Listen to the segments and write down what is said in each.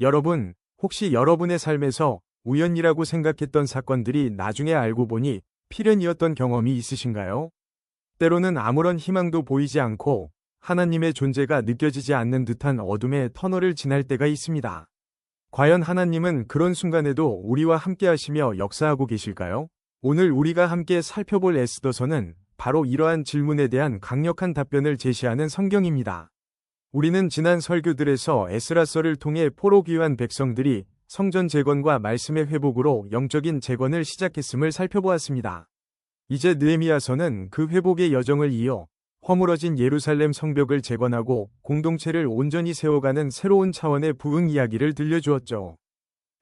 여러분, 혹시 여러분의 삶에서 우연이라고 생각했던 사건들이 나중에 알고 보니 필연이었던 경험이 있으신가요? 때로는 아무런 희망도 보이지 않고 하나님의 존재가 느껴지지 않는 듯한 어둠의 터널을 지날 때가 있습니다. 과연 하나님은 그런 순간에도 우리와 함께 하시며 역사하고 계실까요? 오늘 우리가 함께 살펴볼 에스더서는 바로 이러한 질문에 대한 강력한 답변을 제시하는 성경입니다. 우리는 지난 설교들에서 에스라서를 통해 포로 귀환 백성들이 성전 재건과 말씀의 회복으로 영적인 재건을 시작했음을 살펴보았습니다. 이제 느헤미야서는 그 회복의 여정을 이어 허물어진 예루살렘 성벽을 재건하고 공동체를 온전히 세워가는 새로운 차원의 부흥 이야기를 들려주었죠.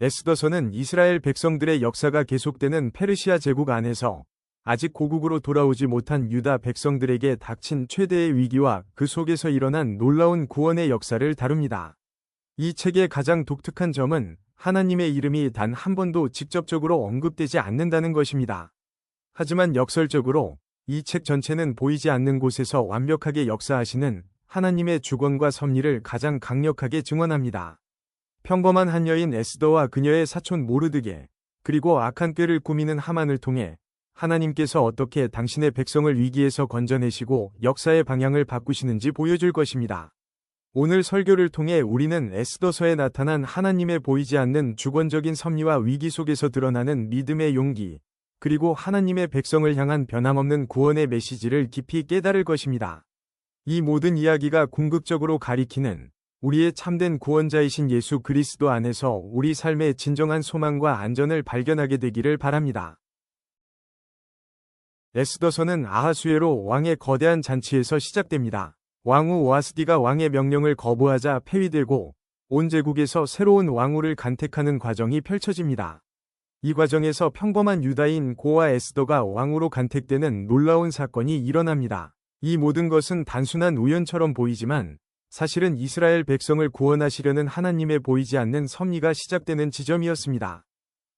에스더서는 이스라엘 백성들의 역사가 계속되는 페르시아 제국 안에서 아직 고국으로 돌아오지 못한 유다 백성들에게 닥친 최대의 위기와 그 속에서 일어난 놀라운 구원의 역사를 다룹니다. 이 책의 가장 독특한 점은 하나님의 이름이 단 한 번도 직접적으로 언급되지 않는다는 것입니다. 하지만 역설적으로 이 책 전체는 보이지 않는 곳에서 완벽하게 역사하시는 하나님의 주권과 섭리를 가장 강력하게 증언합니다. 평범한 한 여인 에스더와 그녀의 사촌 모르드게, 그리고 악한 꾀를 꾸미는 하만을 통해 하나님께서 어떻게 당신의 백성을 위기에서 건져내시고 역사의 방향을 바꾸시는지 보여줄 것입니다. 오늘 설교를 통해 우리는 에스더서에 나타난 하나님의 보이지 않는 주권적인 섭리와 위기 속에서 드러나는 믿음의 용기, 그리고 하나님의 백성을 향한 변함없는 구원의 메시지를 깊이 깨달을 것입니다. 이 모든 이야기가 궁극적으로 가리키는 우리의 참된 구원자이신 예수 그리스도 안에서 우리 삶의 진정한 소망과 안전을 발견하게 되기를 바랍니다. 에스더서는 아하수에로 왕의 거대한 잔치에서 시작됩니다. 왕후 오하스디가 왕의 명령을 거부하자 폐위되고 온 제국에서 새로운 왕후를 간택하는 과정이 펼쳐집니다. 이 과정에서 평범한 유다인 고아 에스더가 왕후로 간택되는 놀라운 사건이 일어납니다. 이 모든 것은 단순한 우연처럼 보이지만 사실은 이스라엘 백성을 구원하시려는 하나님의 보이지 않는 섭리가 시작되는 지점이었습니다.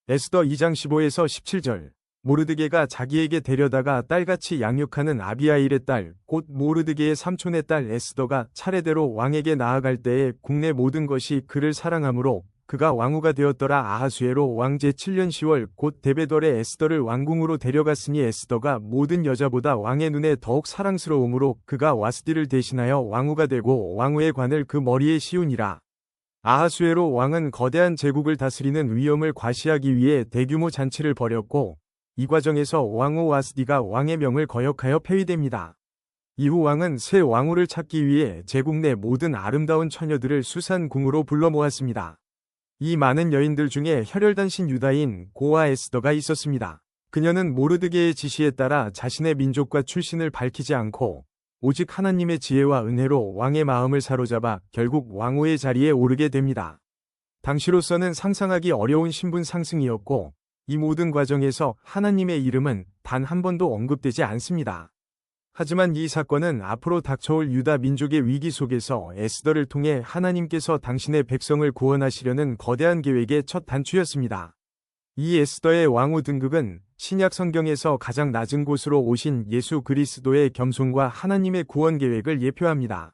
에스더 2장 15에서 17절. 모르드게가 자기에게 데려다가 딸같이 양육하는 아비아일의 딸, 곧 모르드게의 삼촌의 딸 에스더가 차례대로 왕에게 나아갈 때에 국내 모든 것이 그를 사랑하므로 그가 왕후가 되었더라. 아하수에로 왕 제7년 10월 곧 데베덜에 에스더를 왕궁으로 데려갔으니 에스더가 모든 여자보다 왕의 눈에 더욱 사랑스러우므로 그가 와스디를 대신하여 왕후가 되고 왕후의 관을 그 머리에 씌우니라. 아하수에로 왕은 거대한 제국을 다스리는 위엄을 과시하기 위해 대규모 잔치를 벌였고 이 과정에서 왕후 와스디가 왕의 명을 거역하여 폐위됩니다. 이후 왕은 새 왕후를 찾기 위해 제국 내 모든 아름다운 처녀들을 수산궁으로 불러 모았습니다. 이 많은 여인들 중에 혈혈단신 유다인 고아 에스더가 있었습니다. 그녀는 모르드게의 지시에 따라 자신의 민족과 출신을 밝히지 않고 오직 하나님의 지혜와 은혜로 왕의 마음을 사로잡아 결국 왕후의 자리에 오르게 됩니다. 당시로서는 상상하기 어려운 신분 상승이었고 이 모든 과정에서 하나님의 이름은 단 한 번도 언급되지 않습니다. 하지만 이 사건은 앞으로 닥쳐올 유다 민족의 위기 속에서 에스더를 통해 하나님께서 당신의 백성을 구원하시려는 거대한 계획의 첫 단추였습니다. 이 에스더의 왕후 등극은 신약 성경에서 가장 낮은 곳으로 오신 예수 그리스도의 겸손과 하나님의 구원 계획을 예표합니다.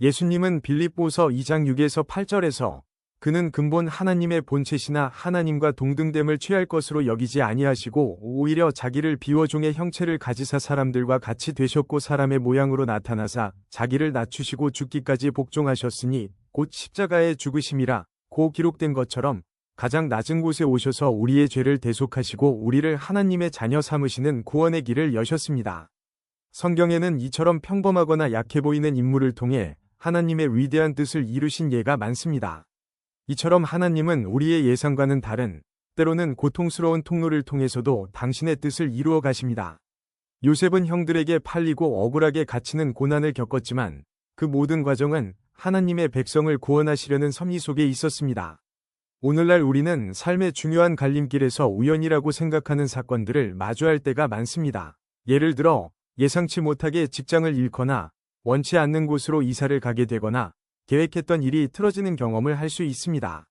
예수님은 빌립보서 2장 6에서 8절에서 그는 근본 하나님의 본체시나 하나님과 동등됨을 취할 것으로 여기지 아니하시고 오히려 자기를 비워 종의 형체를 가지사 사람들과 같이 되셨고 사람의 모양으로 나타나사 자기를 낮추시고 죽기까지 복종하셨으니 곧 십자가의 죽으심이라. 고 기록된 것처럼 가장 낮은 곳에 오셔서 우리의 죄를 대속하시고 우리를 하나님의 자녀 삼으시는 구원의 길을 여셨습니다. 성경에는 이처럼 평범하거나 약해 보이는 인물을 통해 하나님의 위대한 뜻을 이루신 예가 많습니다. 이처럼 하나님은 우리의 예상과는 다른, 때로는 고통스러운 통로를 통해서도 당신의 뜻을 이루어 가십니다. 요셉은 형들에게 팔리고 억울하게 갇히는 고난을 겪었지만 그 모든 과정은 하나님의 백성을 구원하시려는 섭리 속에 있었습니다. 오늘날 우리는 삶의 중요한 갈림길에서 우연이라고 생각하는 사건들을 마주할 때가 많습니다. 예를 들어 예상치 못하게 직장을 잃거나 원치 않는 곳으로 이사를 가게 되거나 계획했던 일이 틀어지는 경험을 할 수 있습니다.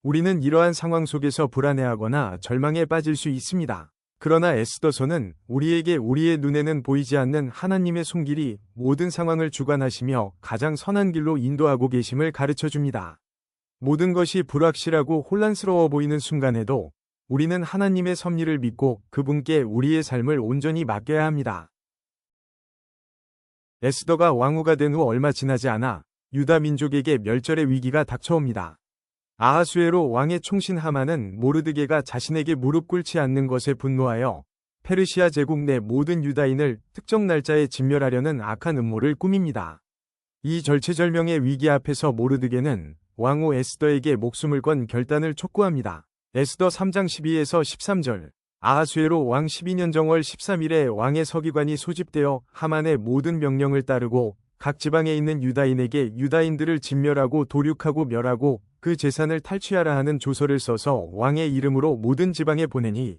우리는 이러한 상황 속에서 불안해하거나 절망에 빠질 수 있습니다. 그러나 에스더서는 우리에게 우리의 눈에는 보이지 않는 하나님의 손길이 모든 상황을 주관하시며 가장 선한 길로 인도하고 계심을 가르쳐줍니다. 모든 것이 불확실하고 혼란스러워 보이는 순간에도 우리는 하나님의 섭리를 믿고 그분께 우리의 삶을 온전히 맡겨야 합니다. 에스더가 왕후가 된 후 얼마 지나지 않아 유다 민족에게 멸절의 위기가 닥쳐옵니다. 아하수에로 왕의 총신 하만은 모르드게가 자신에게 무릎 꿇지 않는 것에 분노하여 페르시아 제국 내 모든 유다인을 특정 날짜에 진멸하려는 악한 음모를 꾸밉니다. 이 절체절명의 위기 앞에서 모르드게는 왕후 에스더에게 목숨을 건 결단을 촉구합니다. 에스더 3장 12에서 13절. 아하수에로 왕 12년 정월 13일에 왕의 서기관이 소집되어 하만의 모든 명령을 따르고 각 지방에 있는 유다인에게 유다인들을 진멸하고 도륙하고 멸하고 그 재산을 탈취하라 하는 조서를 써서 왕의 이름으로 모든 지방에 보내니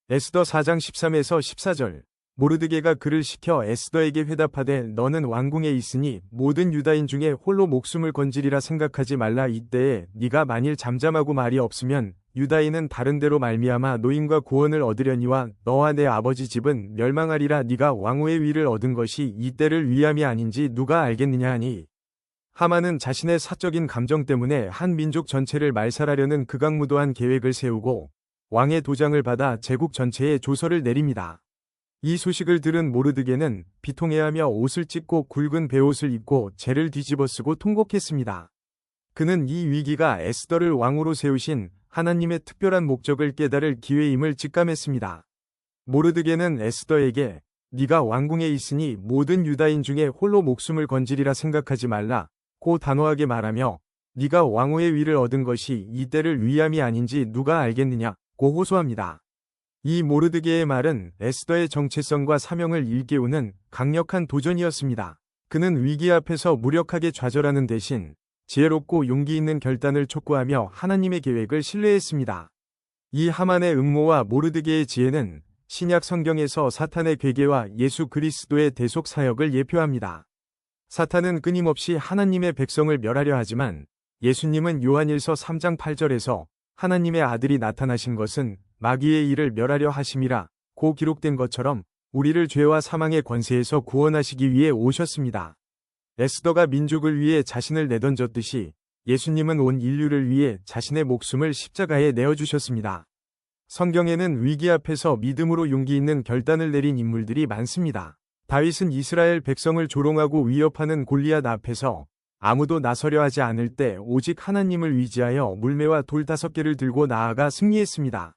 에스더 4장 13에서 14절. 모르드게가 그를 시켜 에스더에게 회답하되 너는 왕궁에 있으니 모든 유다인 중에 홀로 목숨을 건지리라 생각하지 말라. 이때에 네가 만일 잠잠하고 말이 없으면 유다인은 다른 데로 말미암아 노임과 구원을 얻으려니와 너와 내 아버지 집은 멸망하리라. 네가 왕후의 위를 얻은 것이 이때를 위함이 아닌지 누가 알겠느냐 하니 하만은 자신의 사적인 감정 때문에 한 민족 전체를 말살하려는 극악무도한 계획을 세우고 왕의 도장을 받아 제국 전체에 조서를 내립니다. 이 소식을 들은 모르드게는 비통해하며 옷을 찢고 굵은 베옷을 입고 재를 뒤집어쓰고 통곡했습니다. 그는 이 위기가 에스더를 왕으로 세우신 하나님의 특별한 목적을 깨달을 기회임을 직감했습니다. 모르드게는 에스더에게 네가 왕궁에 있으니 모든 유다인 중에 홀로 목숨을 건지리라 생각하지 말라 고 단호하게 말하며 네가 왕후의 위를 얻은 것이 이때를 위함이 아닌지 누가 알겠느냐 고 호소합니다. 이 모르드게의 말은 에스더의 정체성과 사명을 일깨우는 강력한 도전이었습니다. 그는 위기 앞에서 무력하게 좌절하는 대신 지혜롭고 용기 있는 결단을 촉구하며 하나님의 계획을 신뢰했습니다. 이 하만의 음모와 모르드게의 지혜는 신약 성경에서 사탄의 괴계와 예수 그리스도의 대속 사역을 예표합니다. 사탄은 끊임없이 하나님의 백성을 멸하려 하지만 예수님은 요한일서 3장 8절에서 하나님의 아들이 나타나신 것은 마귀의 일을 멸하려 하심이라 고 기록된 것처럼 우리를 죄와 사망의 권세에서 구원하시기 위해 오셨습니다. 에스더가 민족을 위해 자신을 내던졌듯이 예수님은 온 인류를 위해 자신의 목숨을 십자가에 내어주셨습니다. 성경에는 위기 앞에서 믿음으로 용기 있는 결단을 내린 인물들이 많습니다. 다윗은 이스라엘 백성을 조롱하고 위협하는 골리앗 앞에서 아무도 나서려 하지 않을 때 오직 하나님을 의지하여 물매와 돌 5개를 들고 나아가 승리했습니다.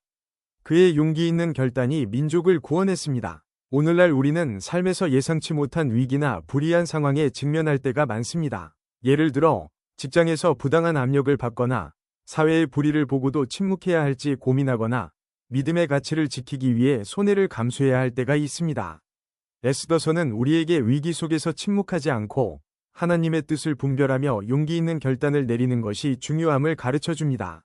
그의 용기 있는 결단이 민족을 구원했습니다. 오늘날 우리는 삶에서 예상치 못한 위기나 불이한 상황에 직면할 때가 많습니다. 예를 들어 직장에서 부당한 압력을 받거나 사회의 불의를 보고도 침묵해야 할지 고민하거나 믿음의 가치를 지키기 위해 손해를 감수해야 할 때가 있습니다. 에스더서는 우리에게 위기 속에서 침묵하지 않고 하나님의 뜻을 분별하며 용기 있는 결단을 내리는 것이 중요함을 가르쳐줍니다.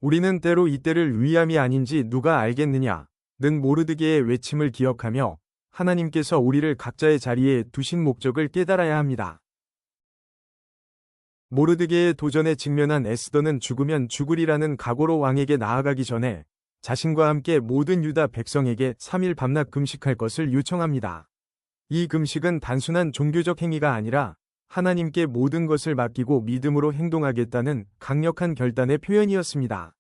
우리는 때로 이때를 위함이 아닌지 누가 알겠느냐 는 모르드게의 외침을 기억하며 하나님께서 우리를 각자의 자리에 두신 목적을 깨달아야 합니다. 모르드게의 도전에 직면한 에스더는 죽으면 죽으리라는 각오로 왕에게 나아가기 전에 자신과 함께 모든 유다 백성에게 3일 밤낮 금식할 것을 요청합니다. 이 금식은 단순한 종교적 행위가 아니라 하나님께 모든 것을 맡기고 믿음으로 행동하겠다는 강력한 결단의 표현이었습니다.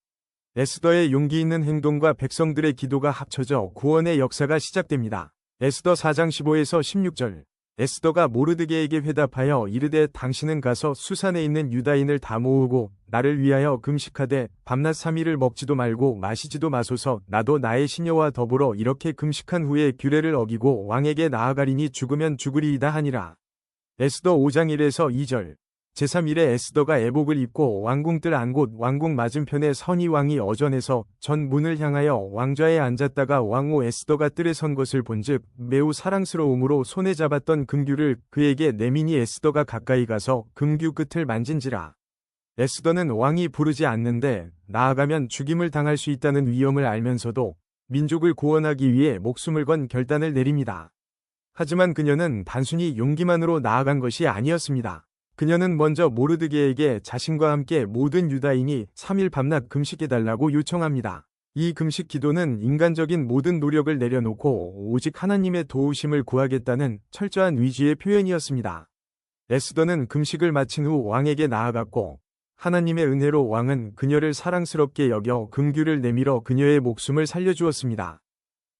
에스더의 용기 있는 행동과 백성들의 기도가 합쳐져 구원의 역사가 시작됩니다. 에스더 4장 15에서 16절. 에스더가 모르드게에게 회답하여 이르되 당신은 가서 수산에 있는 유다인을 다 모으고 나를 위하여 금식하되 밤낮 3일을 먹지도 말고 마시지도 마소서. 나도 나의 시녀와 더불어 이렇게 금식한 후에 규례를 어기고 왕에게 나아가리니 죽으면 죽으리이다 하니라. 에스더 5장 1에서 2절. 제3일에 에스더가 애복을 입고 왕궁뜰 안곳 왕궁 맞은편에 선이 왕이 어전에서 전 문을 향하여 왕좌에 앉았다가 왕후 에스더가 뜰에 선 것을 본즉 매우 사랑스러움으로 손에 잡았던 금규를 그에게 내미니 에스더가 가까이 가서 금규 끝을 만진지라. 에스더는 왕이 부르지 않는데 나아가면 죽임을 당할 수 있다는 위험을 알면서도 민족을 구원하기 위해 목숨을 건 결단을 내립니다. 하지만 그녀는 단순히 용기만으로 나아간 것이 아니었습니다. 그녀는 먼저 모르드게에게 자신과 함께 모든 유다인이 3일 밤낮 금식해달라고 요청합니다. 이 금식 기도는 인간적인 모든 노력을 내려놓고 오직 하나님의 도우심을 구하겠다는 철저한 의지의 표현이었습니다. 에스더는 금식을 마친 후 왕에게 나아갔고 하나님의 은혜로 왕은 그녀를 사랑스럽게 여겨 금규를 내밀어 그녀의 목숨을 살려주었습니다.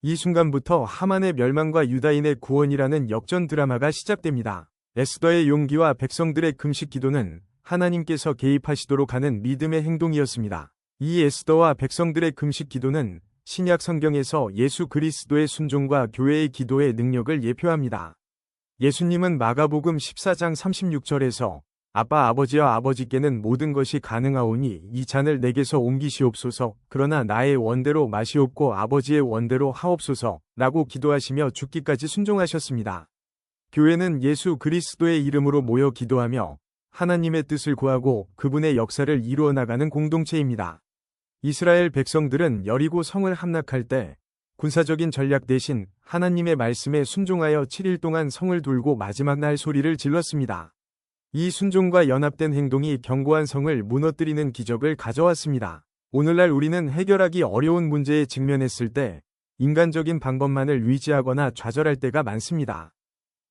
이 순간부터 하만의 멸망과 유다인의 구원이라는 역전 드라마가 시작됩니다. 에스더의 용기와 백성들의 금식 기도는 하나님께서 개입하시도록 하는 믿음의 행동이었습니다. 이 에스더와 백성들의 금식 기도는 신약 성경에서 예수 그리스도의 순종과 교회의 기도의 능력을 예표합니다. 예수님은 마가복음 14장 36절에서 아빠 아버지와 아버지께는 모든 것이 가능하오니 이 잔을 내게서 옮기시옵소서. 그러나 나의 원대로 마시옵고 아버지의 원대로 하옵소서 라고 기도하시며 죽기까지 순종하셨습니다. 교회는 예수 그리스도의 이름으로 모여 기도하며 하나님의 뜻을 구하고 그분의 역사를 이루어 나가는 공동체입니다. 이스라엘 백성들은 여리고 성을 함락할 때 군사적인 전략 대신 하나님의 말씀에 순종하여 7일 동안 성을 돌고 마지막 날 소리를 질렀습니다. 이 순종과 연합된 행동이 견고한 성을 무너뜨리는 기적을 가져왔습니다. 오늘날 우리는 해결하기 어려운 문제에 직면했을 때 인간적인 방법만을 의지하거나 좌절할 때가 많습니다.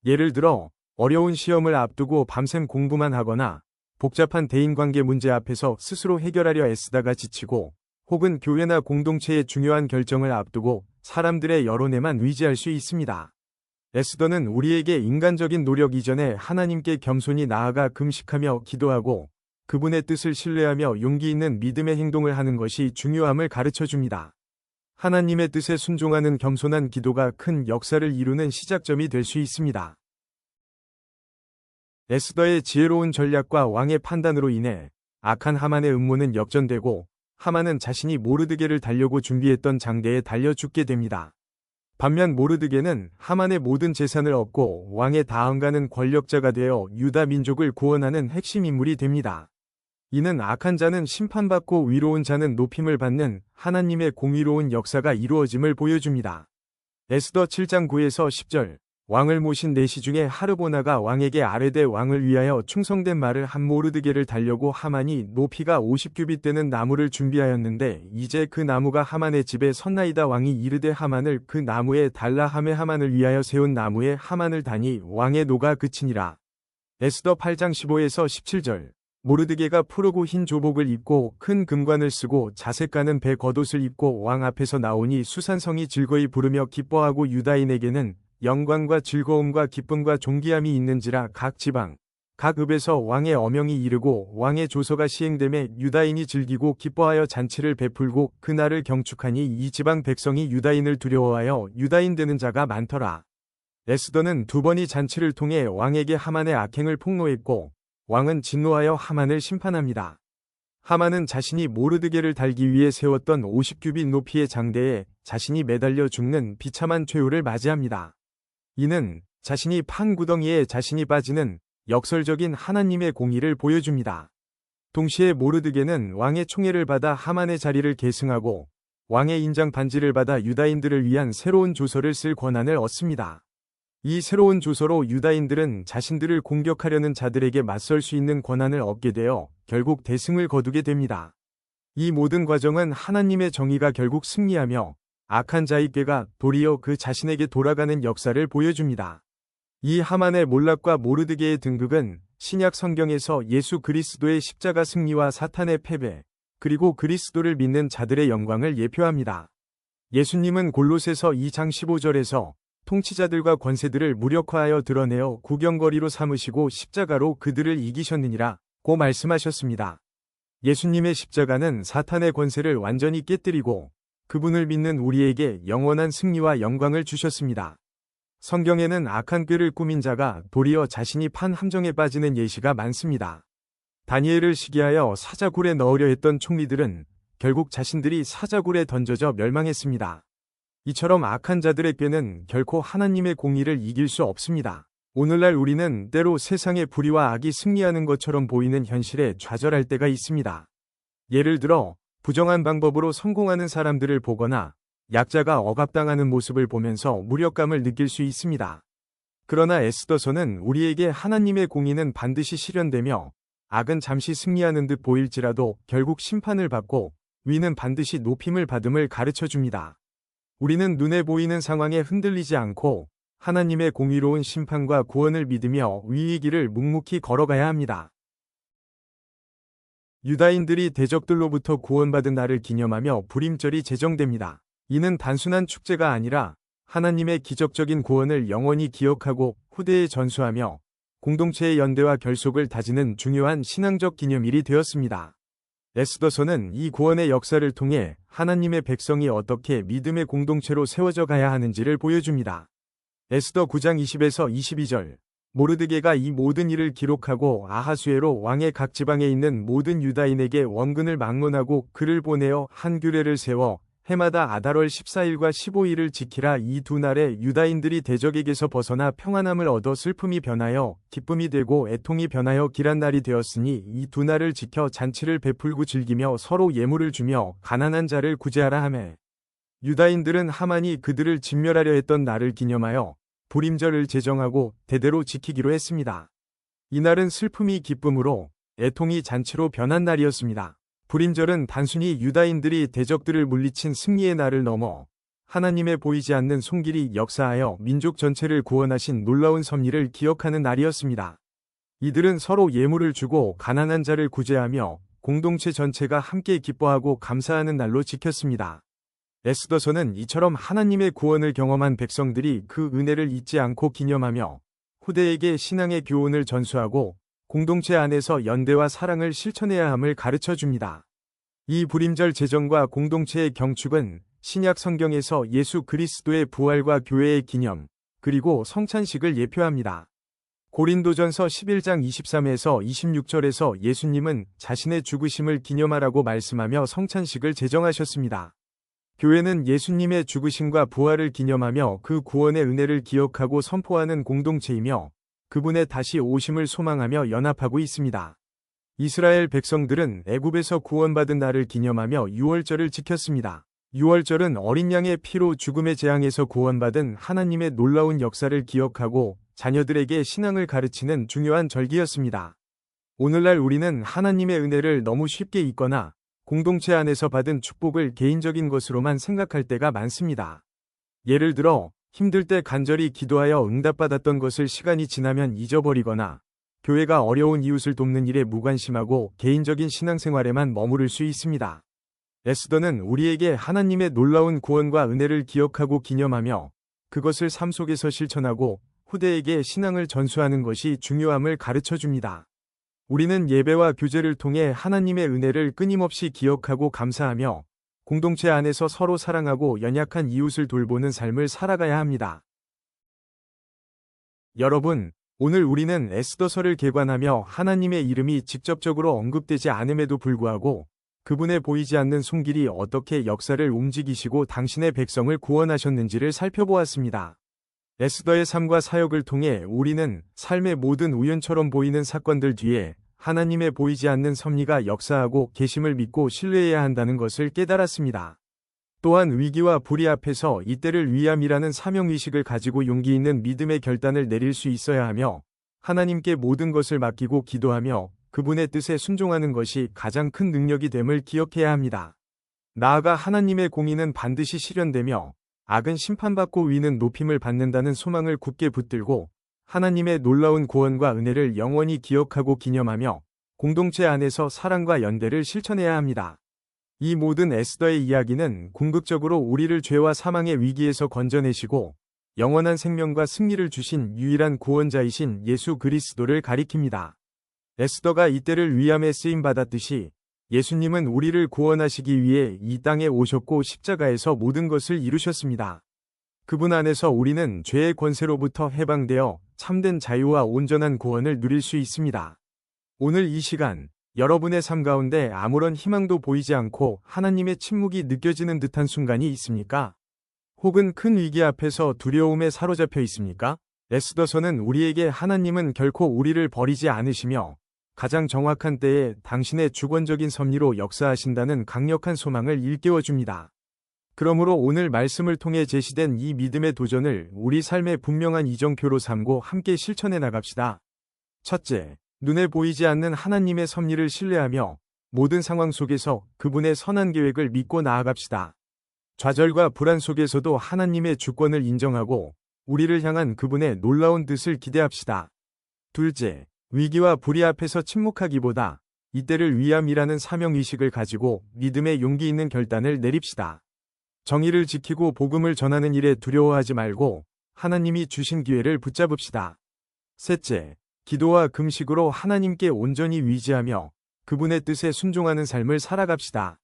예를 들어 어려운 시험을 앞두고 밤샘 공부만 하거나 복잡한 대인관계 문제 앞에서 스스로 해결하려 애쓰다가 지치고 혹은 교회나 공동체의 중요한 결정을 앞두고 사람들의 여론에만 의지할 수 있습니다. 에스더는 우리에게 인간적인 노력 이전에 하나님께 겸손히 나아가 금식하며 기도하고 그분의 뜻을 신뢰하며 용기 있는 믿음의 행동을 하는 것이 중요함을 가르쳐 줍니다. 하나님의 뜻에 순종하는 겸손한 기도가 큰 역사를 이루는 시작점이 될 수 있습니다. 에스더의 지혜로운 전략과 왕의 판단으로 인해 악한 하만의 음모는 역전되고 하만은 자신이 모르드게를 달려고 준비했던 장대에 달려 죽게 됩니다. 반면 모르드게는 하만의 모든 재산을 얻고 왕에 다음가는 권력자가 되어 유다 민족을 구원하는 핵심 인물이 됩니다. 이는 악한 자는 심판받고 위로운 자는 높임을 받는 하나님의 공의로운 역사가 이루어짐을 보여줍니다. 에스더 7장 9에서 10절 왕을 모신 내시 중에 하르보나가 왕에게 아레데 왕을 위하여 충성된 말을 한 모르드게를 달려고 하만이 높이가 50규빗 되는 나무를 준비하였는데 이제 그 나무가 하만의 집에 섰나이다. 왕이 이르되 하만을 그 나무에 달라 하매 하만을 위하여 세운 나무에 하만을 다니 왕의 노가 그치니라. 에스더 8장 15에서 17절 모르드게가 푸르고 흰 조복을 입고 큰 금관을 쓰고 자색 가는 배 겉옷을 입고 왕 앞에서 나오니 수산성이 즐거이 부르며 기뻐하고 유다인에게는 영광과 즐거움과 기쁨과 존귀함이 있는지라. 각 지방 각 읍에서 왕의 어명이 이르고 왕의 조서가 시행되매 유다인이 즐기고 기뻐하여 잔치를 베풀고 그날을 경축하니 이 지방 백성이 유다인을 두려워하여 유다인 되는 자가 많더라. 에스더는 두 번이 잔치를 통해 왕에게 하만의 악행을 폭로했고 왕은 진노하여 하만을 심판합니다. 하만은 자신이 모르드게를 달기 위해 세웠던 50규빗 높이의 장대에 자신이 매달려 죽는 비참한 최후를 맞이합니다. 이는 자신이 판 구덩이에 자신이 빠지는 역설적인 하나님의 공의를 보여줍니다. 동시에 모르드게는 왕의 총애를 받아 하만의 자리를 계승하고 왕의 인장 반지를 받아 유다인들을 위한 새로운 조서를 쓸 권한을 얻습니다. 이 새로운 조서로 유다인들은 자신들을 공격하려는 자들에게 맞설 수 있는 권한을 얻게 되어 결국 대승을 거두게 됩니다. 이 모든 과정은 하나님의 정의가 결국 승리하며 악한 자의 꾀가 도리어 그 자신에게 돌아가는 역사를 보여줍니다. 이 하만의 몰락과 모르드게의 등극은 신약 성경에서 예수 그리스도의 십자가 승리와 사탄의 패배, 그리고 그리스도를 믿는 자들의 영광을 예표합니다. 예수님은 골로새서 2장 15절에서 통치자들과 권세들을 무력화하여 드러내어 구경거리로 삼으시고 십자가로 그들을 이기셨느니라 고 말씀하셨습니다. 예수님의 십자가는 사탄의 권세를 완전히 깨뜨리고 그분을 믿는 우리에게 영원한 승리와 영광을 주셨습니다. 성경에는 악한 꾀를 꾸민 자가 도리어 자신이 판 함정에 빠지는 예시가 많습니다. 다니엘을 시기하여 사자굴에 넣으려 했던 총리들은 결국 자신들이 사자굴에 던져져 멸망했습니다. 이처럼 악한 자들의 꾀는 결코 하나님의 공의를 이길 수 없습니다. 오늘날 우리는 때로 세상의 불의와 악이 승리하는 것처럼 보이는 현실에 좌절할 때가 있습니다. 예를 들어 부정한 방법으로 성공하는 사람들을 보거나 약자가 억압당하는 모습을 보면서 무력감을 느낄 수 있습니다. 그러나 에스더서는 우리에게 하나님의 공의는 반드시 실현되며 악은 잠시 승리하는 듯 보일지라도 결국 심판을 받고 위는 반드시 높임을 받음을 가르쳐 줍니다. 우리는 눈에 보이는 상황에 흔들리지 않고 하나님의 공의로운 심판과 구원을 믿으며 위의 길을 묵묵히 걸어가야 합니다. 유다인들이 대적들로부터 구원받은 날을 기념하며 불임절이 제정됩니다. 이는 단순한 축제가 아니라 하나님의 기적적인 구원을 영원히 기억하고 후대에 전수하며 공동체의 연대와 결속을 다지는 중요한 신앙적 기념일이 되었습니다. 에스더서는 이 구원의 역사를 통해 하나님의 백성이 어떻게 믿음의 공동체로 세워져 가야 하는지를 보여줍니다. 에스더 9장 20에서 22절. 모르드게가 이 모든 일을 기록하고 아하수에로 왕의 각 지방에 있는 모든 유다인에게 원근을 막론하고 글을 보내어 한 규례를 세워 해마다 아달월 14일과 15일을 지키라. 이 두 날에 유다인들이 대적에게서 벗어나 평안함을 얻어 슬픔이 변하여 기쁨이 되고 애통이 변하여 길한 날이 되었으니 이 두 날을 지켜 잔치를 베풀고 즐기며 서로 예물을 주며 가난한 자를 구제하라 하매 유다인들은 하만이 그들을 진멸하려 했던 날을 기념하여 불임절을 제정하고 대대로 지키기로 했습니다. 이날은 슬픔이 기쁨으로 애통이 잔치로 변한 날이었습니다. 불임절은 단순히 유다인들이 대적들을 물리친 승리의 날을 넘어 하나님의 보이지 않는 손길이 역사하여 민족 전체를 구원하신 놀라운 섭리를 기억하는 날이었습니다. 이들은 서로 예물을 주고 가난한 자를 구제하며 공동체 전체가 함께 기뻐하고 감사하는 날로 지켰습니다. 에스더서는 이처럼 하나님의 구원을 경험한 백성들이 그 은혜를 잊지 않고 기념하며 후대에게 신앙의 교훈을 전수하고 공동체 안에서 연대와 사랑을 실천해야 함을 가르쳐 줍니다. 이 불임절 제정과 공동체의 경축은 신약 성경에서 예수 그리스도의 부활과 교회의 기념, 그리고 성찬식을 예표합니다. 고린도전서 11장 23에서 26절에서 예수님은 자신의 죽으심을 기념하라고 말씀하며 성찬식을 제정하셨습니다. 교회는 예수님의 죽으심과 부활을 기념하며 그 구원의 은혜를 기억하고 선포하는 공동체이며 그분의 다시 오심을 소망하며 연합하고 있습니다. 이스라엘 백성들은 애굽에서 구원받은 날을 기념하며 유월절을 지켰습니다. 유월절은 어린 양의 피로 죽음의 재앙에서 구원받은 하나님의 놀라운 역사를 기억하고 자녀들에게 신앙을 가르치는 중요한 절기였습니다. 오늘날 우리는 하나님의 은혜를 너무 쉽게 잊거나 공동체 안에서 받은 축복을 개인적인 것으로만 생각할 때가 많습니다. 예를 들어 힘들 때 간절히 기도하여 응답받았던 것을 시간이 지나면 잊어버리거나 교회가 어려운 이웃을 돕는 일에 무관심하고 개인적인 신앙생활에만 머무를 수 있습니다. 에스더는 우리에게 하나님의 놀라운 구원과 은혜를 기억하고 기념하며 그것을 삶 속에서 실천하고 후대에게 신앙을 전수하는 것이 중요함을 가르쳐 줍니다. 우리는 예배와 교제를 통해 하나님의 은혜를 끊임없이 기억하고 감사하며 공동체 안에서 서로 사랑하고 연약한 이웃을 돌보는 삶을 살아가야 합니다. 여러분, 오늘 우리는 에스더서를 개관하며 하나님의 이름이 직접적으로 언급되지 않음에도 불구하고 그분의 보이지 않는 손길이 어떻게 역사를 움직이시고 당신의 백성을 구원하셨는지를 살펴보았습니다. 에스더의 삶과 사역을 통해 우리는 삶의 모든 우연처럼 보이는 사건들 뒤에 하나님의 보이지 않는 섭리가 역사하고 계심을 믿고 신뢰해야 한다는 것을 깨달았습니다. 또한 위기와 불의 앞에서 이때를 위함이라는 사명의식을 가지고 용기 있는 믿음의 결단을 내릴 수 있어야 하며 하나님께 모든 것을 맡기고 기도하며 그분의 뜻에 순종하는 것이 가장 큰 능력이 됨을 기억해야 합니다. 나아가 하나님의 공의는 반드시 실현되며 악은 심판받고 위는 높임을 받는다는 소망을 굳게 붙들고 하나님의 놀라운 구원과 은혜를 영원히 기억하고 기념하며 공동체 안에서 사랑과 연대를 실천해야 합니다. 이 모든 에스더의 이야기는 궁극적으로 우리를 죄와 사망의 위기에서 건져내시고 영원한 생명과 승리를 주신 유일한 구원자이신 예수 그리스도를 가리킵니다. 에스더가 이때를 위함에 쓰임받았듯이 예수님은 우리를 구원하시기 위해 이 땅에 오셨고 십자가에서 모든 것을 이루셨습니다. 그분 안에서 우리는 죄의 권세로부터 해방되어 참된 자유와 온전한 구원을 누릴 수 있습니다. 오늘 이 시간, 여러분의 삶 가운데 아무런 희망도 보이지 않고 하나님의 침묵이 느껴지는 듯한 순간이 있습니까? 혹은 큰 위기 앞에서 두려움에 사로잡혀 있습니까? 에스더서는 우리에게 하나님은 결코 우리를 버리지 않으시며 가장 정확한 때에 당신의 주권적인 섭리로 역사하신다는 강력한 소망을 일깨워줍니다. 그러므로 오늘 말씀을 통해 제시된 이 믿음의 도전을 우리 삶의 분명한 이정표로 삼고 함께 실천해 나갑시다. 첫째, 눈에 보이지 않는 하나님의 섭리를 신뢰하며 모든 상황 속에서 그분의 선한 계획을 믿고 나아갑시다. 좌절과 불안 속에서도 하나님의 주권을 인정하고 우리를 향한 그분의 놀라운 뜻을 기대합시다. 둘째, 위기와 불의 앞에서 침묵하기보다 이때를 위함이라는 사명의식을 가지고 믿음의 용기 있는 결단을 내립시다. 정의를 지키고 복음을 전하는 일에 두려워하지 말고 하나님이 주신 기회를 붙잡읍시다. 셋째, 기도와 금식으로 하나님께 온전히 위지하며 그분의 뜻에 순종하는 삶을 살아갑시다.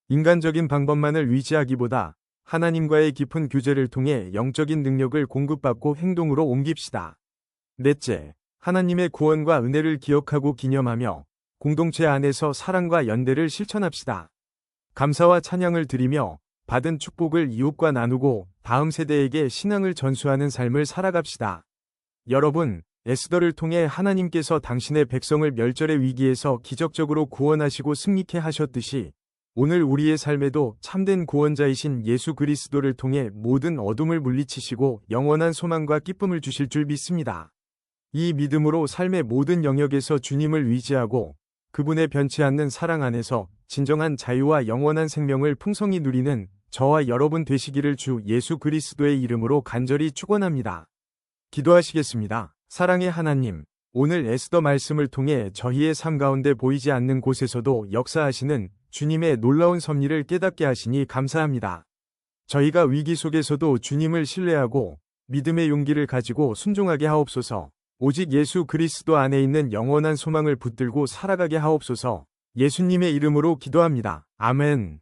인간적인 방법만을 위지하기보다 하나님과의 깊은 교제를 통해 영적인 능력을 공급받고 행동으로 옮깁시다. 넷째, 하나님의 구원과 은혜를 기억하고 기념하며 공동체 안에서 사랑과 연대를 실천합시다. 감사와 찬양을 드리며 받은 축복을 이웃과 나누고 다음 세대에게 신앙을 전수하는 삶을 살아갑시다. 여러분, 에스더를 통해 하나님께서 당신의 백성을 멸절의 위기에서 기적적으로 구원하시고 승리케 하셨듯이 오늘 우리의 삶에도 참된 구원자이신 예수 그리스도를 통해 모든 어둠을 물리치시고 영원한 소망과 기쁨을 주실 줄 믿습니다. 이 믿음으로 삶의 모든 영역에서 주님을 위지하고 그분의 변치 않는 사랑 안에서 진정한 자유와 영원한 생명을 풍성히 누리는 저와 여러분 되시기를 주 예수 그리스도의 이름으로 간절히 축원합니다. 기도하시겠습니다. 사랑의 하나님, 오늘 에스더 말씀을 통해 저희의 삶 가운데 보이지 않는 곳에서도 역사하시는 주님의 놀라운 섭리를 깨닫게 하시니 감사합니다. 저희가 위기 속에서도 주님을 신뢰하고 믿음의 용기를 가지고 순종하게 하옵소서. 오직 예수 그리스도 안에 있는 영원한 소망을 붙들고 살아가게 하옵소서. 예수님의 이름으로 기도합니다. 아멘.